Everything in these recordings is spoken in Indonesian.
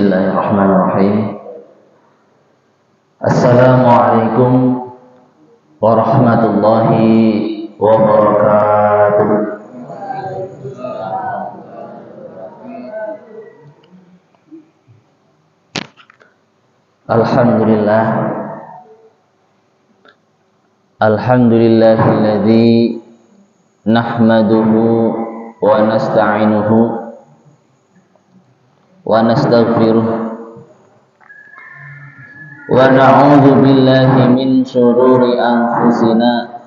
Bismillahirrahmanirrahim. Assalamualaikum warahmatullahi wabarakatuh. Alhamdulillah. Alhamdulillahilladzi nahmaduhu wa nasta'inuhu wa nastaghfiruh wa na'udzu billahi min shururi anfusina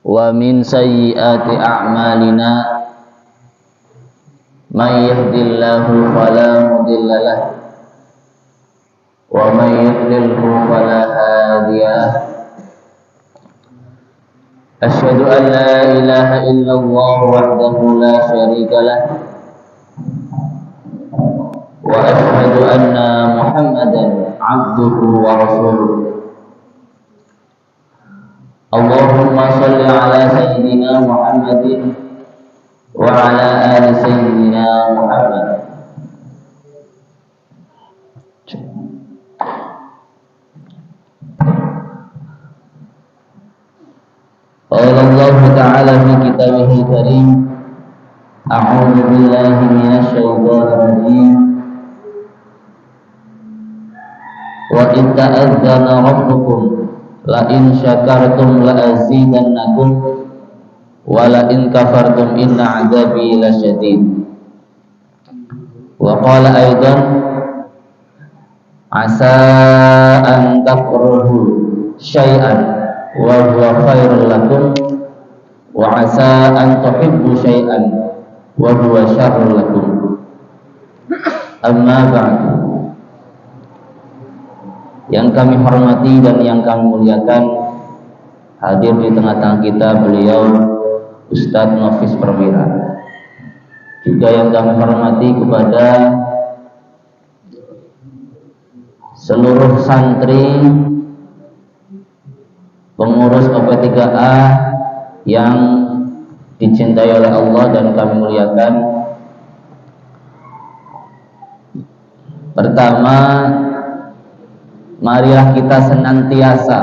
wa min sayyiati a'malina. May yahdihillahu fala mudilla lahu wa may yudlilhu fala hadiya lahu. Asyhadu an la ilaha illallah wahdahu la syarika lahu wa asyhadu anna Muhammadan abduhu wa rasuluh. Allahumma shalli ala sayyidina Muhammadin wa ala ali sayyidina Muhammad. Qala Allah ta'ala fi kitabihil karim, a'udzu billahi minasy syaithanir rajim. Wa in ta'adzana rabbukum la in syakartum la azidannakum wa la in kafartum inna 'adzabi lasyadid. Wa qala aidan asa an takrahu syai'an wa huwa khairul lakum wa asa an tuhibbu syai'an wa huwa syarrul lakum. Amma ba'du. Yang kami hormati dan yang kami muliakan, hadir di tengah-tengah kita beliau Ustadz Nofis Perwira. Juga yang kami hormati kepada seluruh santri pengurus OP3A yang dicintai oleh Allah dan kami muliakan. Pertama, marilah kita senantiasa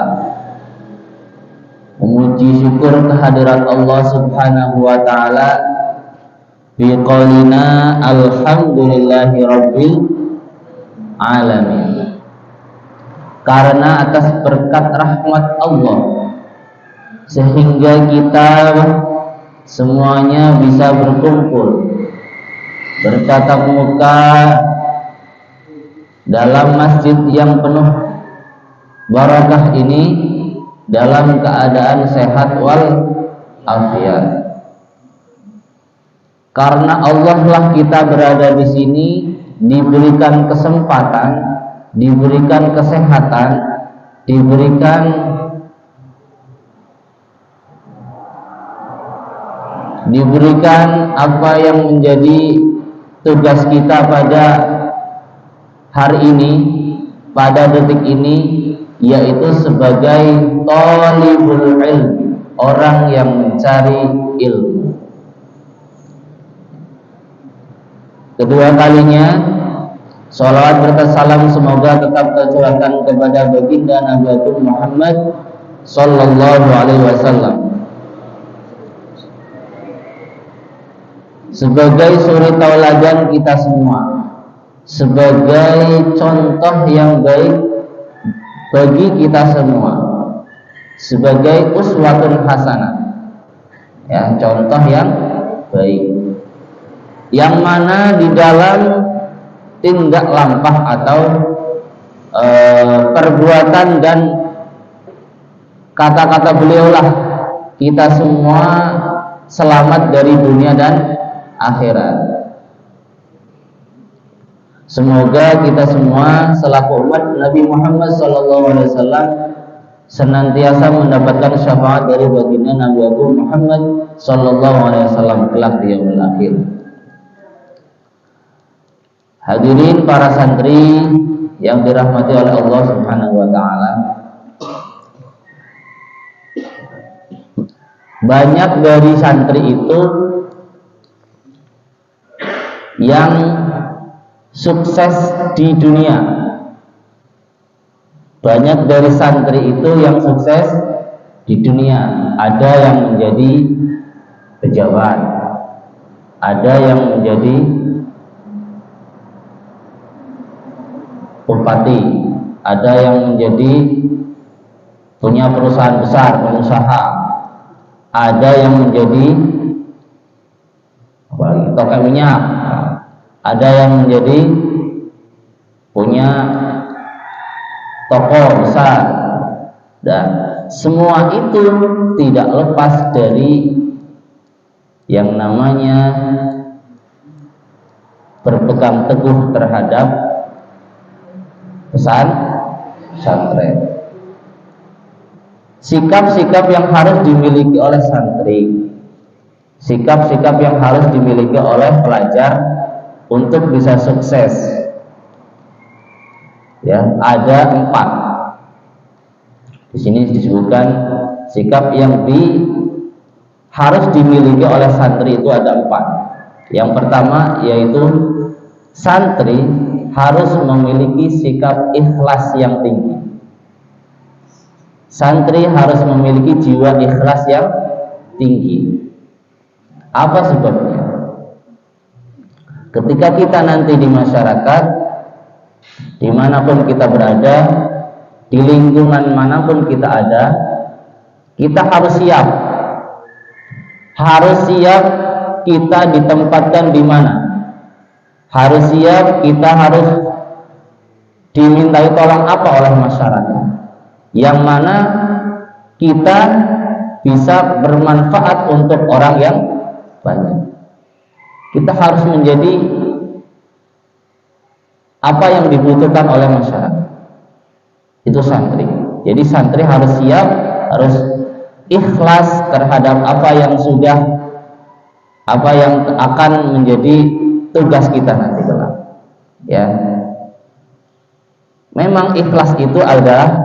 memuji syukur kehadirat Allah Subhanahu wa ta'ala bi qaulina alhamdulillahi rabbil alamin. Karena atas berkat rahmat Allah sehingga kita semuanya bisa berkumpul bertatap muka dalam masjid yang penuh barakah ini dalam keadaan sehat wal afiat. Karena Allah lah kita berada di sini, diberikan kesempatan, diberikan kesehatan, diberikan apa yang menjadi tugas kita pada hari ini, pada detik ini, yaitu sebagai thalibul ilmi, orang yang mencari ilmu. Kedua kalinya, sholawat berkat salam semoga tetap tercurahkan kepada baginda Nabi Agung Muhammad sallallahu alaihi wasallam sebagai suri tauladan kita semua, sebagai contoh yang baik bagi kita semua, sebagai uswatun hasanah, ya, contoh yang baik, yang mana di dalam tindak lampah atau perbuatan dan kata-kata beliaulah kita semua selamat dari dunia dan akhirat. Semoga kita semua selaku umat Nabi Muhammad SAW senantiasa mendapatkan syafaat dari baginda Nabi Agung Muhammad SAW kelak di yaumil akhir. Hadirin para santri yang dirahmati oleh Allah Subhanahu wa taala. Banyak dari santri itu yang sukses di dunia. Banyak dari santri itu yang sukses di dunia. Ada yang menjadi pejabat, ada yang menjadi bupati, ada yang menjadi punya perusahaan besar, pengusaha, ada yang menjadi toko minyak, ada yang menjadi punya toko besar. Dan semua itu tidak lepas dari yang namanya berpegang teguh terhadap pesantren. Sikap-sikap yang harus dimiliki oleh santri, sikap-sikap yang harus dimiliki oleh pelajar untuk bisa sukses, ya, ada 4. Di sini disebutkan sikap yang harus dimiliki oleh santri itu ada 4. Yang pertama yaitu santri harus memiliki sikap ikhlas yang tinggi. Santri harus memiliki jiwa ikhlas yang tinggi. Apa sebabnya? Ketika kita nanti di masyarakat, dimanapun kita berada, di lingkungan manapun kita ada, kita harus siap. Harus siap kita ditempatkan di mana. Harus siap kita harus dimintai tolong apa oleh masyarakat, yang mana kita bisa bermanfaat untuk orang yang banyak. Kita harus menjadi apa yang dibutuhkan oleh masyarakat. Itu santri. Jadi santri harus siap, harus ikhlas terhadap apa yang akan menjadi tugas kita nanti kelak. Ya. Memang ikhlas itu agak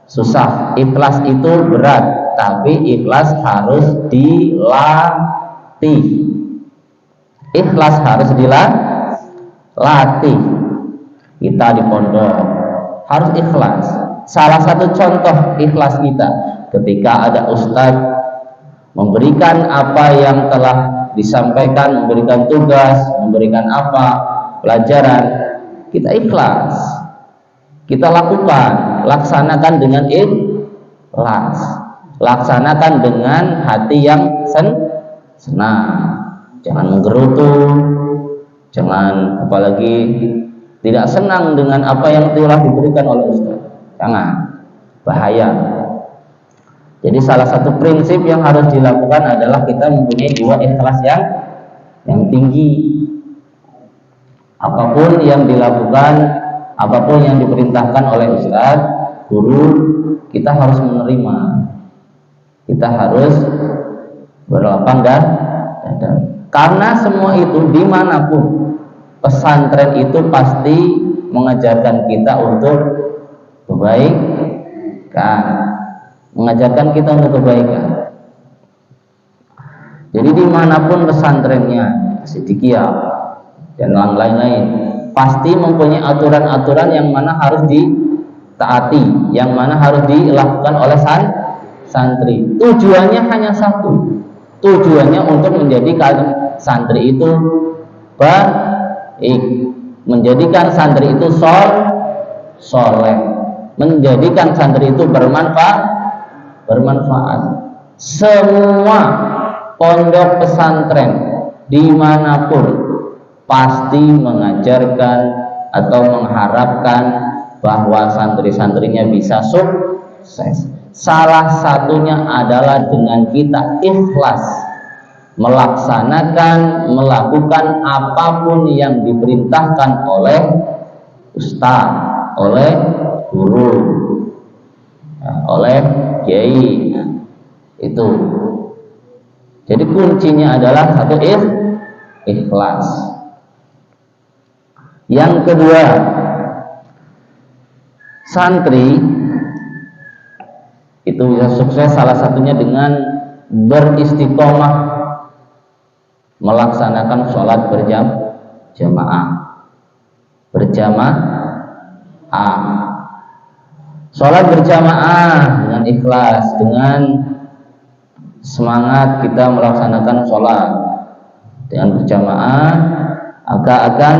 susah, ikhlas itu berat, tapi ikhlas harus dilatih. Ikhlas harus dilatih. Kita di pondok harus ikhlas. Salah satu contoh ikhlas kita ketika ada ustadz memberikan apa yang telah disampaikan, memberikan tugas, memberikan apa pelajaran, kita ikhlas, kita lakukan, laksanakan dengan ikhlas, laksanakan dengan hati yang senang. Jangan menggerutu, jangan apalagi tidak senang dengan apa yang telah diberikan oleh ustaz. Jangan, bahaya. Jadi salah satu prinsip yang harus dilakukan adalah kita mempunyai jiwa ikhlas yang tinggi. Apapun yang dilakukan, apapun yang diperintahkan oleh ustaz, guru, kita harus menerima. Kita harus berlapang dada. Karena semua itu dimanapun, pesantren itu pasti mengajarkan kita untuk kebaikan, mengajarkan kita untuk kebaikan. Jadi dimanapun pesantrennya, Siddiqiyah dan lain-lain, pasti mempunyai aturan-aturan yang mana harus ditaati, yang mana harus dilakukan oleh santri. Tujuannya hanya satu, tujuannya untuk menjadikan santri itu baik, menjadikan santri itu soleh, menjadikan santri itu bermanfaat. Semua pondok pesantren dimanapun pasti mengajarkan atau mengharapkan bahwa santri-santrinya bisa sukses. Salah satunya adalah dengan kita ikhlas melakukan apapun yang diperintahkan oleh ustaz, oleh guru, oleh kiai. Itu. Jadi kuncinya adalah satu, ikhlas. Yang kedua, santri itu bisa sukses salah satunya dengan beristiqomah melaksanakan sholat berjamaah. berjamaah. Sholat berjamaah dengan ikhlas, dengan semangat kita melaksanakan sholat dengan berjamaah, akan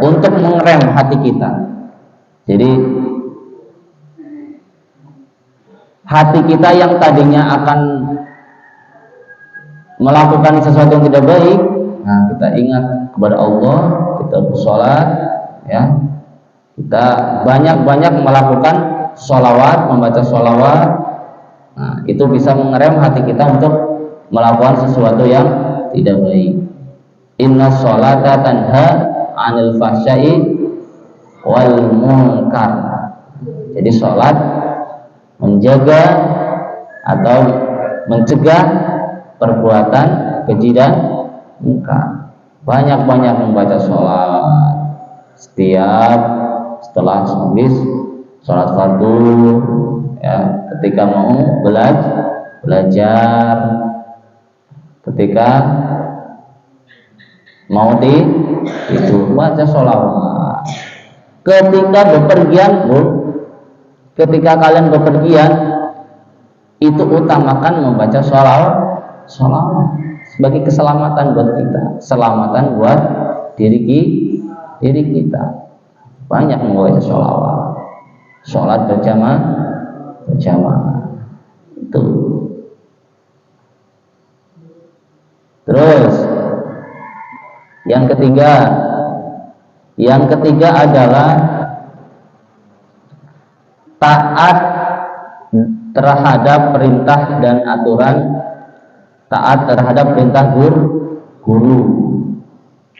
untuk mengerem hati kita. Jadi hati kita yang tadinya akan melakukan sesuatu yang tidak baik, nah kita ingat kepada Allah, kita bersolat, ya, kita banyak-banyak melakukan sholawat, membaca sholawat. Nah, itu bisa mengerem hati kita untuk melakukan sesuatu yang tidak baik. Inna sholata tanha 'anil fahsya'i wal munkar. Jadi sholat menjaga atau mencegah perbuatan keji dan munkar. Banyak-banyak membaca sholat setelah habis sholat fardu, ya, ketika mau belajar, ketika mau tidur, baca sholawat. Ketika bepergian, ketika kalian bepergian, itu utamakan membaca sholawat sebagai keselamatan buat kita, keselamatan buat diri kita. Banyak membaca sholawat, sholat berjamaah itu. Terus yang ketiga adalah taat terhadap perintah dan aturan, taat terhadap perintah guru,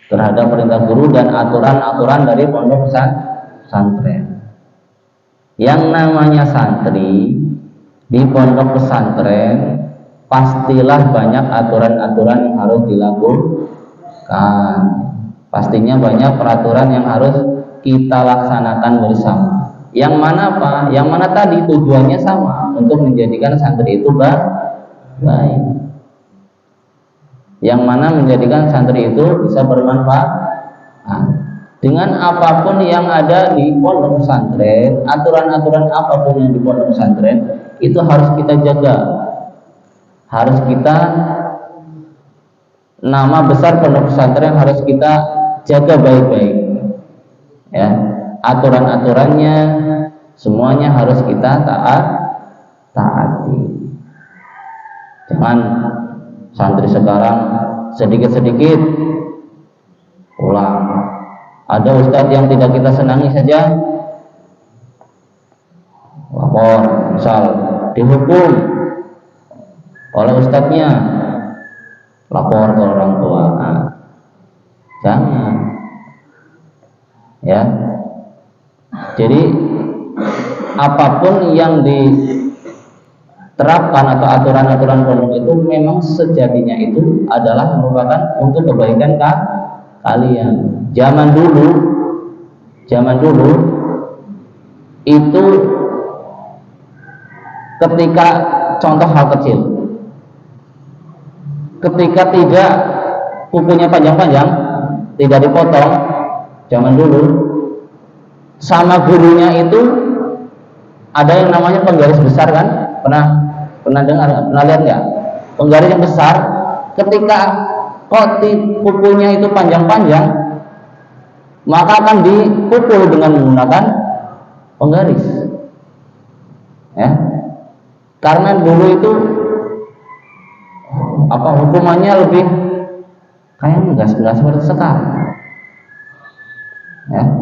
terhadap perintah guru dan aturan-aturan dari pondok pesantren. Yang namanya santri di pondok pesantren pastilah banyak aturan-aturan yang harus dilakukan. Pastinya banyak peraturan yang harus kita laksanakan bersama. Yang mana apa? Yang mana tadi tujuannya sama, untuk menjadikan santri itu baik. Yang mana menjadikan santri itu bisa bermanfaat. Dengan apapun yang ada di pondok pesantren, aturan-aturan apapun yang di pondok pesantren itu harus kita jaga. Harus kita, nama besar pondok pesantren harus kita jaga baik-baik. Ya, aturan-aturannya semuanya harus kita taati. Jangan santri sekarang sedikit-sedikit pulang. Ada ustadz yang tidak kita senangi saja lapor, misal dihukum oleh ustadznya, lapor ke orang tua. Jangan, ya. Jadi apapun yang diterapkan atau aturan-aturan pondok itu memang sejatinya itu adalah merupakan untuk kebaikan kalian. Zaman dulu itu ketika, contoh hal kecil, ketika tidak kukunya panjang-panjang, tidak dipotong, zaman dulu sama gurunya itu ada yang namanya penggaris besar, kan? Pernah dengar, pernah lihat nggak? Penggaris yang besar, ketika kukunya itu panjang-panjang, maka akan dipukul dengan menggunakan penggaris, ya. Karena dulu itu hukumannya lebih kayak nggak seperti sekarang, ya.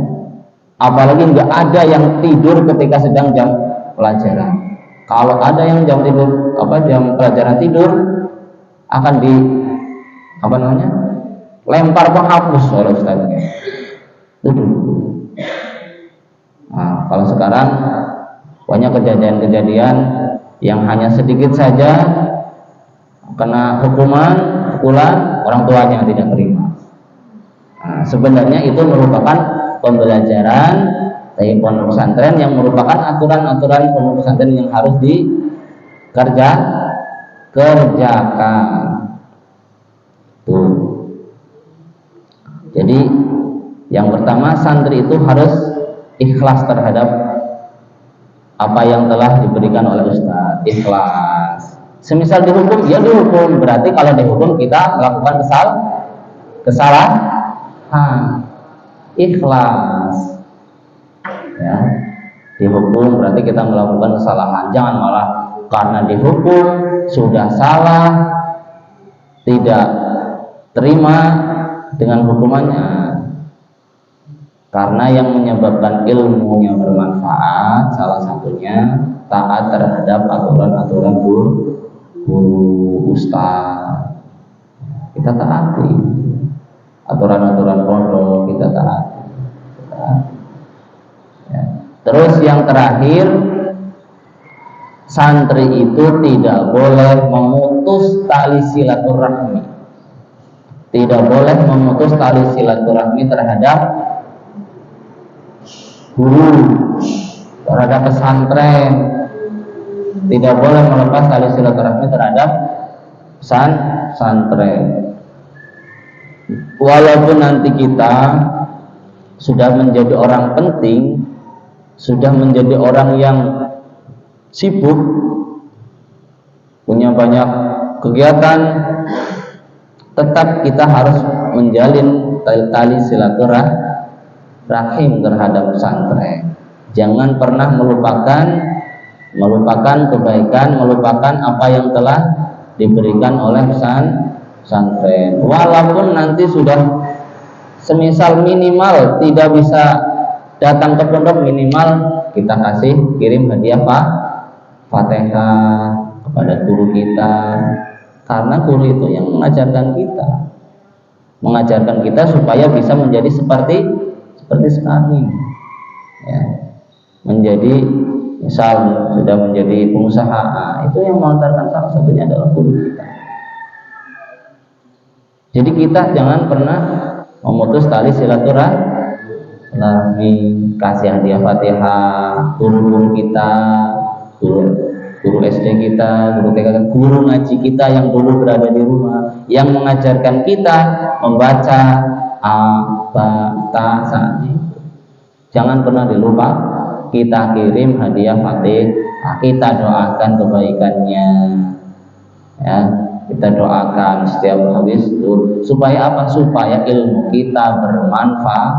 Apalagi nggak ada yang tidur ketika sedang jam pelajaran. Kalau ada yang jam pelajaran tidur, akan lempar penghapus oleh ustaznya. Nah, kalau sekarang banyak kejadian-kejadian yang hanya sedikit saja kena pukulan, orang tuanya tidak terima. Nah, sebenarnya itu merupakan pembelajaran dari pondok pesantren yang merupakan aturan-aturan pondok pesantren yang harus kerjakan. Tuh. Yang pertama, santri itu harus ikhlas terhadap apa yang telah diberikan oleh ustadz. Ikhlas. Semisal dihukum, ya dihukum. Berarti kalau dihukum kita melakukan kesalahan. Ikhlas. Ya. Dihukum berarti kita melakukan kesalahan. Jangan malah karena dihukum sudah salah, tidak terima dengan hukumannya. Karena yang menyebabkan ilmunya bermanfaat salah satunya taat terhadap aturan-aturan guru ustaz. Kita taati aturan-aturan pondok, kita taati. Ya. Terus yang terakhir, santri itu tidak boleh memutus tali silaturahmi. Tidak boleh memutus tali silaturahmi terhadap guru, terhadap pesantren. Tidak boleh melepas tali silaturahmi terhadap pesantren. Walaupun nanti kita sudah menjadi orang penting, sudah menjadi orang yang sibuk, punya banyak kegiatan, tetap kita harus menjalin tali silaturahim terhadap pesantren. Jangan pernah melupakan kebaikan, melupakan apa yang telah diberikan oleh pesantren. Walaupun nanti sudah semisal minimal tidak bisa datang ke pondok, minimal kita kirim hadiah Fatihah kepada guru kita, karena guru itu yang mengajarkan kita supaya bisa menjadi seperti sekarang, ya. Menjadi misal sudah menjadi pengusaha, itu yang mengantarkan salah satunya adalah guru kita. Jadi kita jangan pernah memutus tali silaturahmi, kasih hadiah Fatihah guru-guru kita, guru SD kita, guru TK, guru ngaji kita yang dulu berada di rumah, yang mengajarkan kita membaca Al-Fatihah. Jangan pernah dilupa, kita kirim hadiah Fatihah, kita doakan kebaikannya, ya. Kita doakan setiap habis itu supaya apa? Supaya ilmu kita bermanfaat.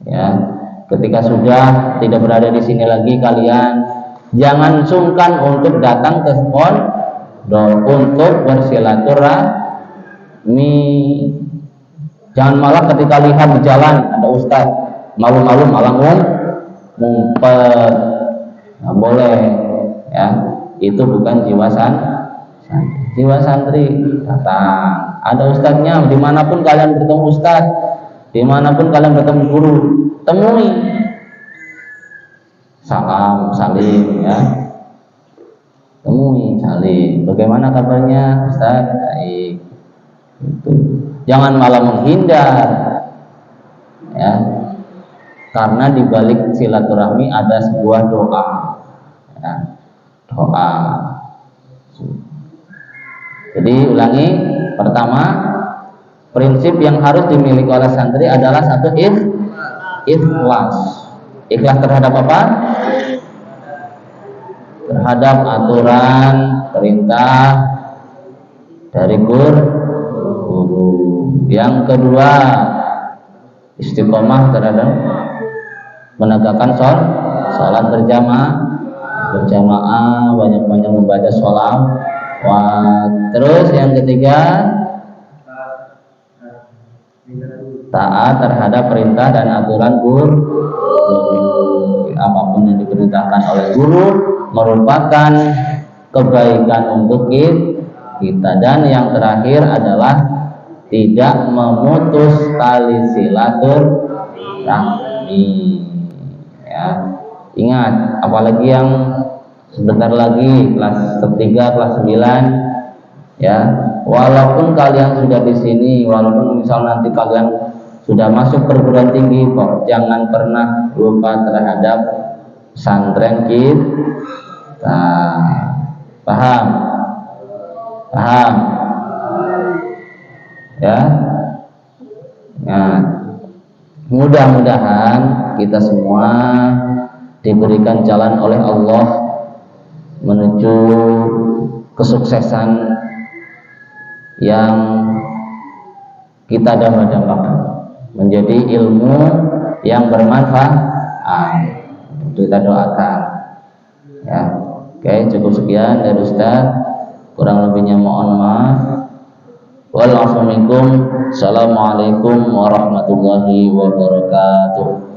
Ya, ketika sudah tidak berada di sini lagi, kalian jangan sungkan untuk datang ke pondok untuk bersilaturahmi. Jangan malah ketika lihat di jalan ada ustaz malu-malu malah ngumpet. Nggak boleh, ya. Itu bukan jiwa santri. Datang, ada ustadznya, dimanapun kalian bertemu ustadz, dimanapun kalian bertemu guru, temui, salim, ya, temui, salim. Bagaimana kabarnya ustadz? Baik. Itu jangan malah menghindar, ya, karena di balik silaturahmi ada sebuah doa, ya. Doa. Jadi ulangi, pertama, prinsip yang harus dimiliki oleh santri adalah satu, ikhlas. Ikhlas terhadap apa? Terhadap aturan, perintah dari guru. Yang kedua, istiqomah terhadap menegakkan sholat berjamaah, banyak-banyak membaca sholawat. Terus yang ketiga, taat terhadap perintah dan aturan guru. Apapun yang diperintahkan oleh guru merupakan kebaikan untuk kita. Dan yang terakhir adalah tidak memutus tali silaturahmi, ya. Ingat, apalagi yang sebentar lagi kelas 3, kelas 9, ya. Walaupun kalian sudah di sini, walaupun misal nanti kalian sudah masuk perguruan tinggi, kok jangan pernah lupa terhadap pesantren kita. Paham? Ya. mudah-mudahan kita semua diberikan jalan oleh Allah menuju kesuksesan yang kita dambakan, menjadi ilmu yang bermanfaat. Kita doakan ya. Oke, cukup sekian dari Ustaz, kurang lebihnya mohon maaf. Wassalamualaikum warahmatullahi wabarakatuh.